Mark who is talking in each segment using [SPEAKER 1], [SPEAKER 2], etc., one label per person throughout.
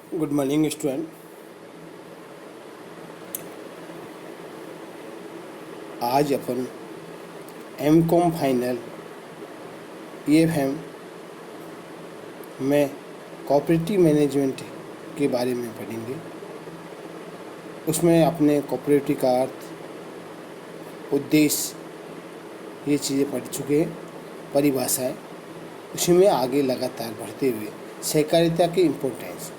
[SPEAKER 1] Good morning student. आज अपन M.Com final EFM में cooperative management के बारे में पढ़ेंगे। उसमें अपने कोऑपरेटिव का अर्थ, उद्देश्य, ये चीज़ें पढ़ चुके हैं, परिभाषाएं। उसी में आगे लगातार बढ़ते हुए सहकारिता की इम्पोर्टेंस,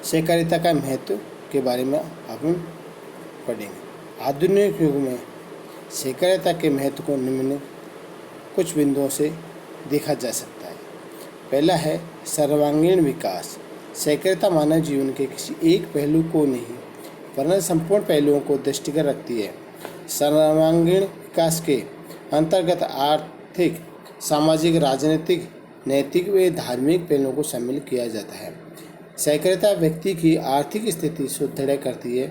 [SPEAKER 1] सहकारिता का महत्व के बारे में अपन पढ़ेंगे। आधुनिक युग में सहकारिता के महत्व को निम्न कुछ बिंदुओं से देखा जा सकता है। पहला है सर्वांगीण विकास। सहकारिता मानव जीवन के किसी एक पहलू को नहीं वरन संपूर्ण पहलुओं को दृष्टिगत रखती है। सर्वांगीण विकास के अंतर्गत आर्थिक, सामाजिक, राजनीतिक, नैतिक व धार्मिक पहलुओं को शामिल किया जाता है। सहकारिता व्यक्ति की आर्थिक स्थिति सुदृढ़ करती है,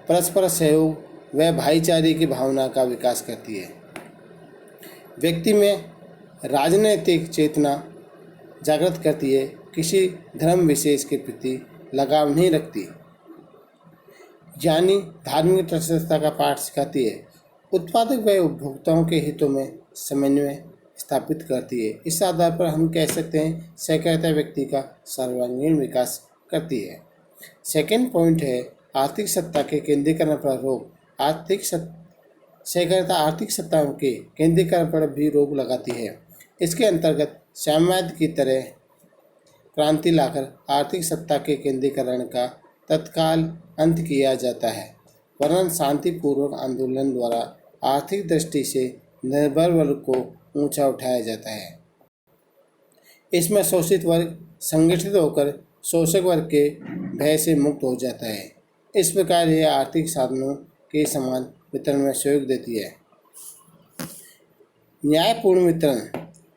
[SPEAKER 1] परस्पर सहयोग व भाईचारे की भावना का विकास करती है, व्यक्ति में राजनीतिक चेतना जागृत करती है, किसी धर्म विशेष के प्रति लगाव नहीं रखती, यानी धार्मिक तटस्थता का पाठ सिखाती है, उत्पादक व उपभोक्ताओं के हितों में समन्वय स्थापित करती है। इस आधार पर हम कह सकते हैं सहकारिता व्यक्ति का सर्वांगीण विकास करती है। सेकेंड पॉइंट है आर्थिक सत्ता के केंद्रीकरण पर रोक। सहकारिता आर्थिक सत्ताओं के केंद्रीकरण पर भी रोक लगाती है। इसके अंतर्गत साम्यवाद की तरह क्रांति लाकर आर्थिक सत्ता के केंद्रीकरण का तत्काल अंत किया जाता है, वरन शांतिपूर्वक आंदोलन द्वारा आर्थिक दृष्टि से निर्भर वर्ग को ऊंचा उठाया जाता है। इसमें शोषित वर्ग संगठित होकर शोषक वर्ग के भय से मुक्त हो जाता है। इस प्रकार यह आर्थिक साधनों के समान वितरण में सहयोग देती है। न्यायपूर्ण वितरण।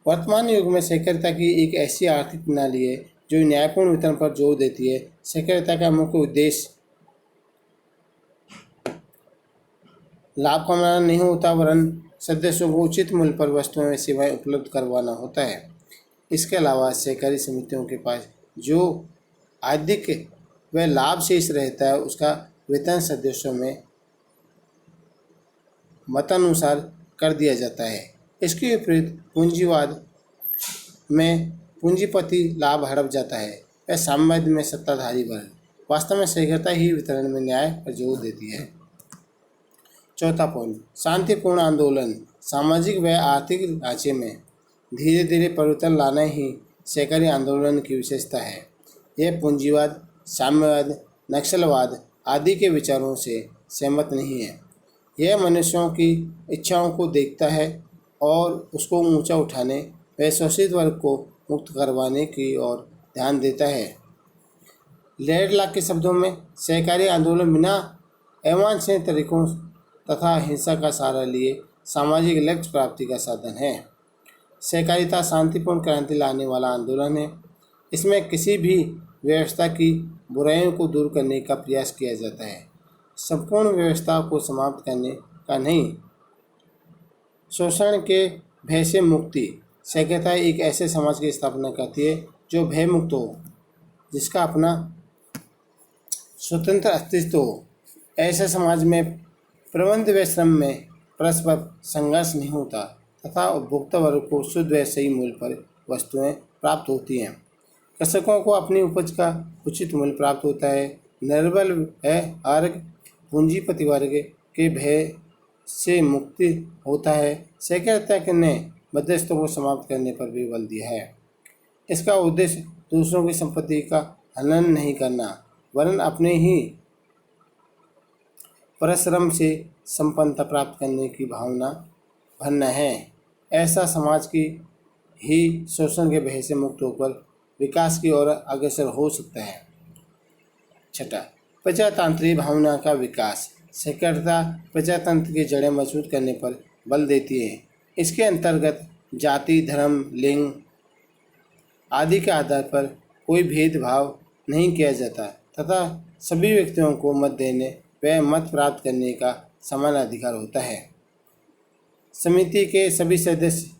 [SPEAKER 1] वर्तमान युग में सहकारिता की एक ऐसी आर्थिक प्रणाली है जो न्यायपूर्ण वितरण पर जोर देती है। सहकारिता का मुख्य उद्देश्य लाभ कमाना नहीं होता, वरन सदस्यों को उचित मूल्य पर वस्तुएं व सेवाएं उपलब्ध करवाना होता है। इसके अलावा सहकारी समितियों के पास जो अधिक व लाभ शेष रहता है उसका वेतन सदस्यों में मतानुसार कर दिया जाता है। इसके विपरीत पूंजीवाद में पूंजीपति लाभ हड़प जाता है व साम्यवाद में सत्ताधारी वर्ग। वास्तव में सहकारिता ही वितरण में न्याय पर जोर देती है। चौथा पॉइंट शांतिपूर्ण आंदोलन। सामाजिक व आर्थिक ढांचे में धीरे धीरे परिवर्तन लाना ही सहकारी आंदोलन की विशेषता है। यह पूंजीवाद, साम्यवाद, नक्सलवाद आदि के विचारों से सहमत नहीं है। यह मनुष्यों की इच्छाओं को देखता है और उसको ऊंचा उठाने व शोषित वर्ग को मुक्त करवाने की ओर ध्यान देता है। लेडलाक के शब्दों में सहकारी आंदोलन बिना अवांछनीय तरीकों तथा हिंसा का सहारा लिए सामाजिक लक्ष्य प्राप्ति का साधन है। सहकारिता शांतिपूर्ण क्रांति लाने वाला आंदोलन है। इसमें किसी भी व्यवस्था की बुराइयों को दूर करने का प्रयास किया जाता है, संपूर्ण व्यवस्था को समाप्त करने का नहीं। शोषण के भय से मुक्ति। सहकारिता एक ऐसे समाज की स्थापना करती है जो भय मुक्त हो, जिसका अपना स्वतंत्र अस्तित्व हो। ऐसे समाज में प्रबंध व श्रम में परस्पर संघर्ष नहीं होता तथा उपभोक्ता वर्ग को शुद्ध व सही मूल्य पर वस्तुएं प्राप्त होती हैं। कृषकों को अपनी उपज का उचित मूल्य प्राप्त होता है। निर्बल वर्ग पूंजीपति वर्ग के भय से मुक्ति होता है। सहकारिता ने मध्यस्थों को समाप्त करने पर भी बल दिया है। इसका उद्देश्य दूसरों की संपत्ति का हनन नहीं करना, वरन अपने ही परिश्रम से संपन्नता प्राप्त करने की भावना भरना है। ऐसा समाज की ही शोषण के भय से मुक्त होकर विकास की ओर अग्रसर हो सकता है। छठा, प्रजातांत्रिक भावना का विकास। सहकारिता प्रजातंत्र की जड़ें मजबूत करने पर बल देती है। इसके अंतर्गत जाति, धर्म, लिंग आदि के आधार पर कोई भेदभाव नहीं किया जाता तथा सभी व्यक्तियों को मत देने व मत प्राप्त करने का समान अधिकार होता है। समिति के सभी सदस्य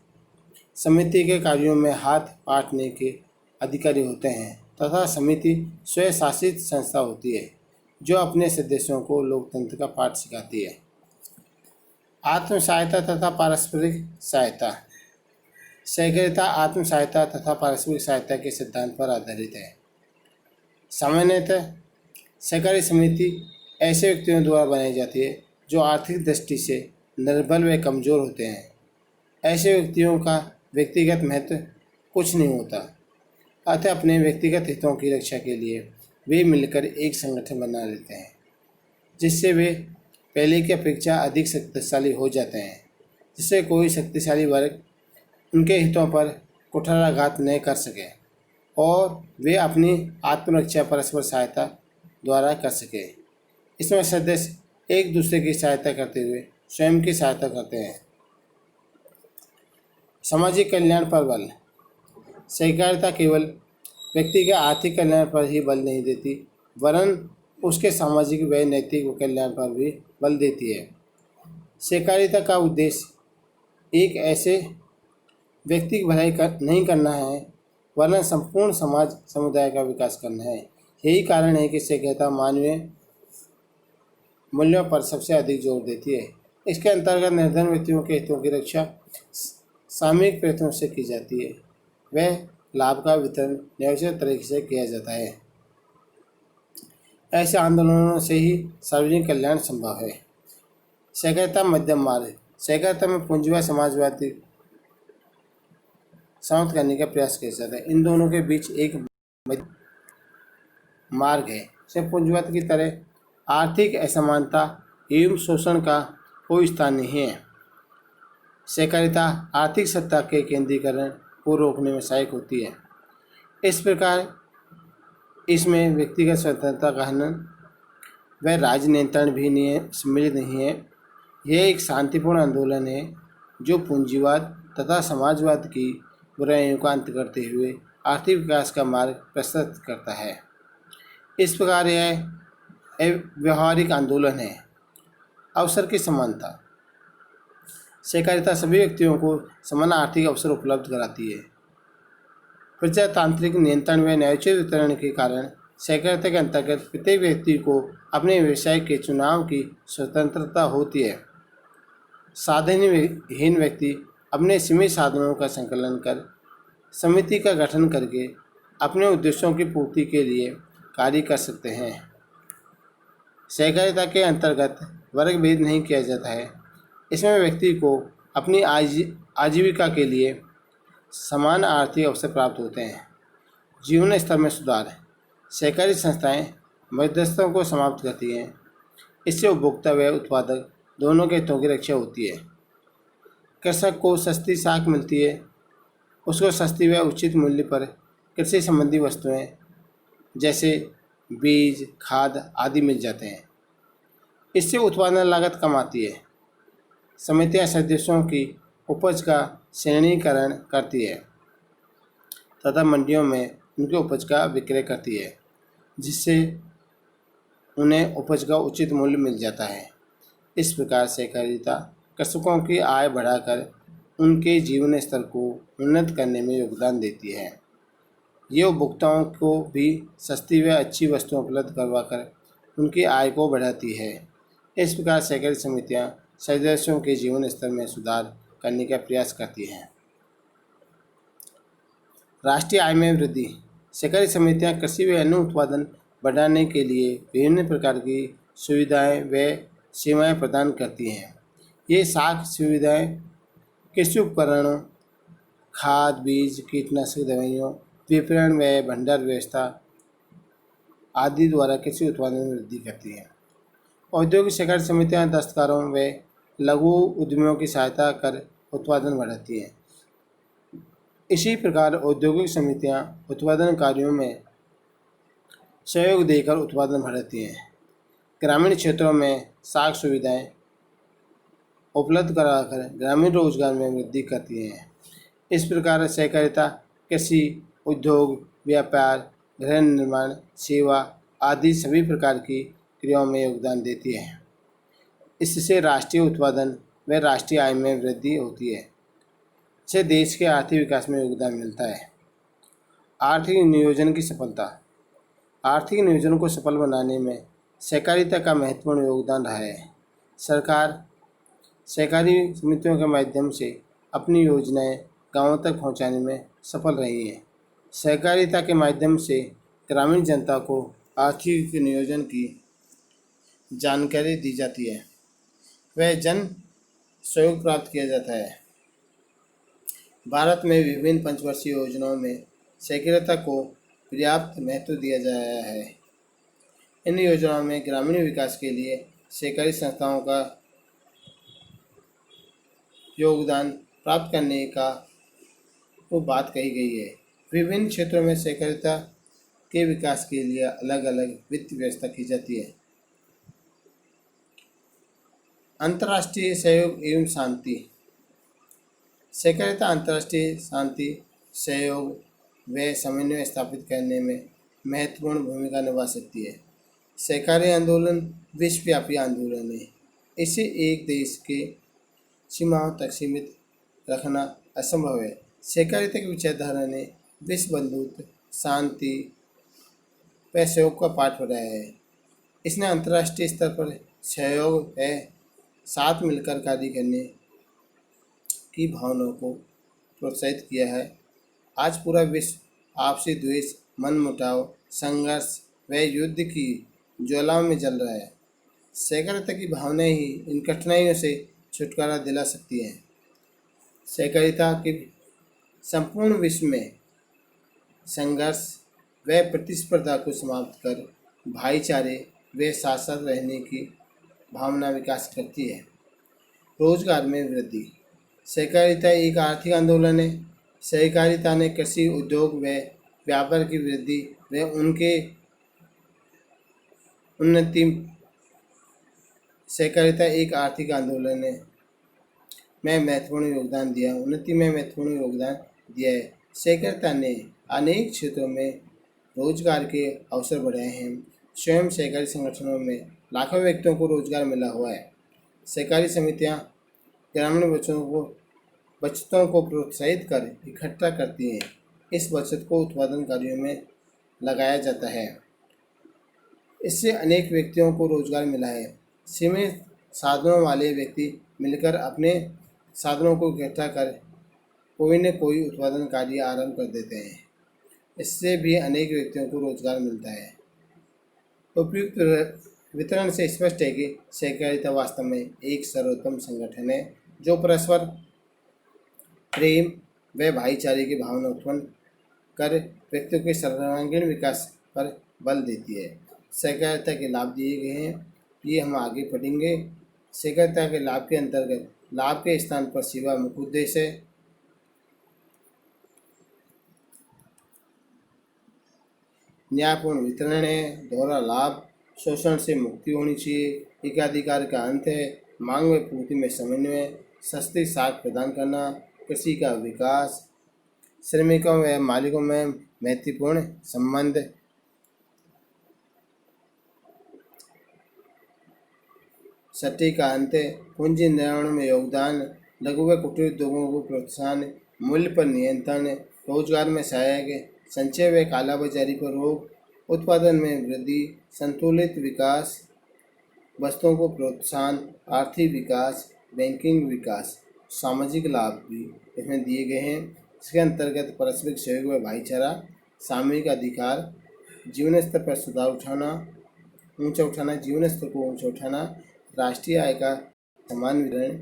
[SPEAKER 1] समिति के कार्यों में हाथ बांटने के अधिकारी होते हैं। तथा समिति स्वशासित संस्था होती है जो अपने सदस्यों को लोकतंत्र का पाठ सिखाती है। आत्म सहायता तथा पारस्परिक सहायता। सहकारिता आत्म सहायता तथा पारस्परिक सहायता के सिद्धांत पर आधारित है। सामान्यतः सहकारी समिति ऐसे व्यक्तियों द्वारा बनाई जाती है जो आर्थिक दृष्टि से निर्बल व कमज़ोर होते हैं। ऐसे व्यक्तियों का व्यक्तिगत महत्व कुछ नहीं होता, अतः अपने व्यक्तिगत हितों की रक्षा के लिए वे मिलकर एक संगठन बना लेते हैं, जिससे वे पहले की अपेक्षा अधिक शक्तिशाली हो जाते हैं, जिससे कोई शक्तिशाली वर्ग उनके हितों पर कुठाराघात नहीं कर सके और वे अपनी आत्मरक्षा परस्पर सहायता द्वारा कर सके। इसमें सदस्य एक दूसरे की सहायता करते हुए स्वयं की सहायता करते हैं। सामाजिक कल्याण पर बल। सहकारिता केवल व्यक्ति के आर्थिक कल्याण पर ही बल नहीं देती, वरन उसके सामाजिक व नैतिक कल्याण पर भी बल देती है। सहकारिता का उद्देश्य एक ऐसे व्यक्ति की भलाई नहीं करना है, वरन संपूर्ण समाज समुदाय का विकास करना है। यही कारण है कि सहकारिता मानवीय मूल्यों पर सबसे अधिक जोर देती है। इसके अंतर्गत निर्धन व्यक्तियों के हितों की रक्षा सामूहिक प्रयत्नों से की जाती है। वह लाभ का वितरण न्यायोचित तरीके से किया जाता है। ऐसे आंदोलनों से ही सार्वजनिक कल्याण संभव है। सहकारिता मध्यम मार्ग। सहकारिता में पूंजीवाद समाजवादी समाप्त करने का प्रयास किया जाता है। इन दोनों के बीच एक मार्ग है। जब पूंजीवाद की तरह आर्थिक असमानता एवं शोषण का कोई स्थान नहीं है। सहकारिता आर्थिक सत्ता के केंद्रीकरण को रोकने में सहायक होती है। इस प्रकार इसमें व्यक्तिगत स्वतंत्रता का हनन व राज्य नियंत्रण भी सम्मिलित नहीं है। यह एक शांतिपूर्ण आंदोलन है जो पूंजीवाद तथा समाजवाद की बुराइयों का अंत करते हुए आर्थिक विकास का मार्ग प्रशस्त करता है। इस प्रकार यह एक व्यवहारिक आंदोलन है। अवसर की समानता। सहकारिता सभी व्यक्तियों को समान आर्थिक अवसर उपलब्ध कराती है। प्रजातांत्रिक नियंत्रण व न्यायोचित वितरण के कारण सहकारिता के अंतर्गत प्रत्येक व्यक्ति को अपने व्यवसाय के चुनाव की स्वतंत्रता होती है। साधनहीन व्यक्ति अपने सीमित साधनों का संकलन कर समिति का गठन करके अपने उद्देश्यों की पूर्ति के लिए कार्य कर सकते हैं। सहकारिता के अंतर्गत वर्ग भेद नहीं किया जाता है। इसमें व्यक्ति को अपनी आजीविका के लिए समान आर्थिक अवसर प्राप्त होते हैं। जीवन स्तर में सुधार। सहकारी संस्थाएं मध्यस्थों को समाप्त करती हैं। इससे उपभोक्ता व उत्पादक दोनों के हितों की रक्षा होती है। कृषक को सस्ती साख मिलती है, उसको सस्ती व उचित मूल्य पर कृषि संबंधी वस्तुएं जैसे बीज, खाद आदि मिल जाते हैं। इससे उत्पादन लागत कम आती है। समितियां सदस्यों की उपज का श्रेणीकरण करती है तथा मंडियों में उनके उपज का विक्रय करती है, जिससे उन्हें उपज का उचित मूल्य मिल जाता है। इस प्रकार सहकारिता कृषकों की आय बढ़ाकर उनके जीवन स्तर को उन्नत करने में योगदान देती है। ये उपभोक्ताओं को भी सस्ती व अच्छी वस्तुएं उपलब्ध करवाकर उनकी आय को बढ़ाती है। इस प्रकार सहकारी समितियां सदस्यों के जीवन स्तर में सुधार करने का प्रयास करती हैं। राष्ट्रीय आय में वृद्धि। सहकारी समितियां कृषि व अन्य उत्पादन बढ़ाने के लिए विभिन्न प्रकार की सुविधाएं व सेवाएं प्रदान करती हैं। ये साख सुविधाएं कृषि उपकरणों, खाद, बीज, कीटनाशक दवाइयों, विपणन व भंडार व्यवस्था आदि द्वारा कृषि उत्पादन में वृद्धि करती हैं। औद्योगिक सहकारी समितियां दस्तकारों व लघु उद्यमियों की सहायता कर उत्पादन बढ़ाती हैं। इसी प्रकार औद्योगिक समितियां उत्पादन कार्यों में सहयोग देकर उत्पादन बढ़ाती हैं। ग्रामीण क्षेत्रों में साख सुविधाएं उपलब्ध कराकर ग्रामीण रोजगार में वृद्धि करती हैं। इस प्रकार सहकारिता कृषि, उद्योग, व्यापार, गृह निर्माण, सेवा आदि सभी प्रकार की क्रियाओं में योगदान देती है। इससे राष्ट्रीय उत्पादन व राष्ट्रीय आय में वृद्धि होती है। इससे देश के आर्थिक विकास में योगदान मिलता है। आर्थिक नियोजन की सफलता। आर्थिक नियोजन को सफल बनाने में सहकारिता का महत्वपूर्ण योगदान रहा है। सरकार सहकारी समितियों के माध्यम से अपनी योजनाएं गांवों तक पहुंचाने में सफल रही है। सहकारिता के माध्यम से ग्रामीण जनता को आर्थिक नियोजन की जानकारी दी जाती है, वह जन सहयोग प्राप्त किया जाता है। भारत में विभिन्न पंचवर्षीय योजनाओं में सहकारिता को पर्याप्त महत्व दिया जाया है। इन योजनाओं में ग्रामीण विकास के लिए सहकारी संस्थाओं का योगदान प्राप्त करने का वो बात कही गई है। विभिन्न क्षेत्रों में सहकारिता के विकास के लिए अलग अलग वित्तीय व्यवस्था की जाती है। अंतर्राष्ट्रीय सहयोग एवं शांति। सहकारिता अंतर्राष्ट्रीय शांति, सहयोग व समन्वय स्थापित करने में महत्वपूर्ण भूमिका निभा सकती है। सहकारी आंदोलन विश्वव्यापी आंदोलन है। इसे एक देश के सीमाओं तक सीमित रखना असंभव है। सहकारिता की विचारधारा ने विश्व बंधुत्व, शांति व सहयोग का पाठ पढ़ाया है। इसने अंतर्राष्ट्रीय स्तर पर सहयोग व साथ मिलकर कार्य करने की भावना को प्रोत्साहित किया है। आज पूरा विश्व आपसी द्वेष, मनमुटाव, संघर्ष व युद्ध की ज्वालाओं में जल रहा है। सहकारिता की भावनाएं ही इन कठिनाइयों से छुटकारा दिला सकती हैं। सहकारिता के संपूर्ण विश्व में संघर्ष व प्रतिस्पर्धा को समाप्त कर भाईचारे व साथ साथ रहने की भावना विकास करती है। रोजगार में वृद्धि। सहकारिता एक आर्थिक आंदोलन है। सहकारिता ने कृषि, उद्योग व व्यापार की वृद्धि व उनके उन्नति। सहकारिता एक आर्थिक आंदोलन है में महत्वपूर्ण योगदान दिया उन्नति में महत्वपूर्ण योगदान दिया है। सहकारिता ने अनेक क्षेत्रों में रोजगार के अवसर बढ़ाए हैं। स्वयं सहकारी संगठनों में लाखों व्यक्तियों को रोजगार मिला हुआ है। सहकारी समितियां ग्रामीण बचतों को प्रोत्साहित कर इकट्ठा करती हैं। इस बचत को उत्पादन कार्यों में लगाया जाता है। इससे अनेक व्यक्तियों को रोजगार मिला है। सीमित साधनों वाले व्यक्ति मिलकर अपने साधनों को इकट्ठा कर कोई न कोई उत्पादन कार्य आरंभ कर देते हैं। इससे भी अनेक व्यक्तियों को रोजगार मिलता है। उपयुक्त वितरण से स्पष्ट है कि सहकारिता वास्तव में एक सर्वोत्तम संगठन है जो परस्पर प्रेम व भाईचारे की भावना उत्पन्न कर व्यक्तियों के सर्वांगीण विकास पर बल देती है। सहकारिता के लाभ दिए गए हैं, ये हम आगे पढ़ेंगे। सहकारिता के लाभ के अंतर्गत लाभ के स्थान पर सेवा मुख्य उद्देश्य है। न्यायपूर्ण वितरण है। दोहरा लाभ, शोषण से मुक्ति होनी चाहिए। एकाधिकार का अंत है। मांग व पूर्ति में समन्वय, सस्ती साख प्रदान करना, कृषि का विकास, श्रमिकों व मालिकों में महत्वपूर्ण संबंध, सट्टी का अंत, पूंजी निर्माण में योगदान, लघु व कुटीर उद्योगों को प्रोत्साहन, मूल्य पर नियंत्रण, रोजगार में सहायक, संचय व कालाबाजारी पर रोक, उत्पादन में वृद्धि, संतुलित विकास, वस्तुओं को प्रोत्साहन, आर्थिक विकास, बैंकिंग विकास। सामाजिक लाभ भी इसमें दिए गए हैं। इसके अंतर्गत पारस्परिक सहयोग व भाईचारा, सामूहिक अधिकार, जीवन स्तर पर सुधार ऊंचा उठाना, जीवन स्तर को ऊंचा उठाना, राष्ट्रीय आय का समान वितरण,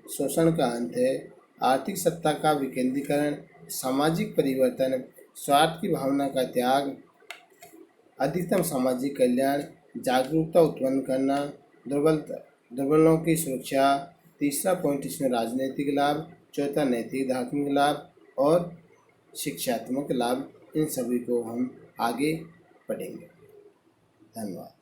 [SPEAKER 1] शोषण का अंत है, आर्थिक सत्ता का विकेंद्रीकरण, सामाजिक परिवर्तन, स्वार्थ की भावना का त्याग, अधिकतम सामाजिक कल्याण, जागरूकता उत्पन्न करना, दुर्बलों की सुरक्षा। तीसरा पॉइंट इसमें राजनीतिक लाभ, चौथा नैतिक धार्मिक लाभ और शिक्षात्मक लाभ। इन सभी को हम आगे पढ़ेंगे। धन्यवाद।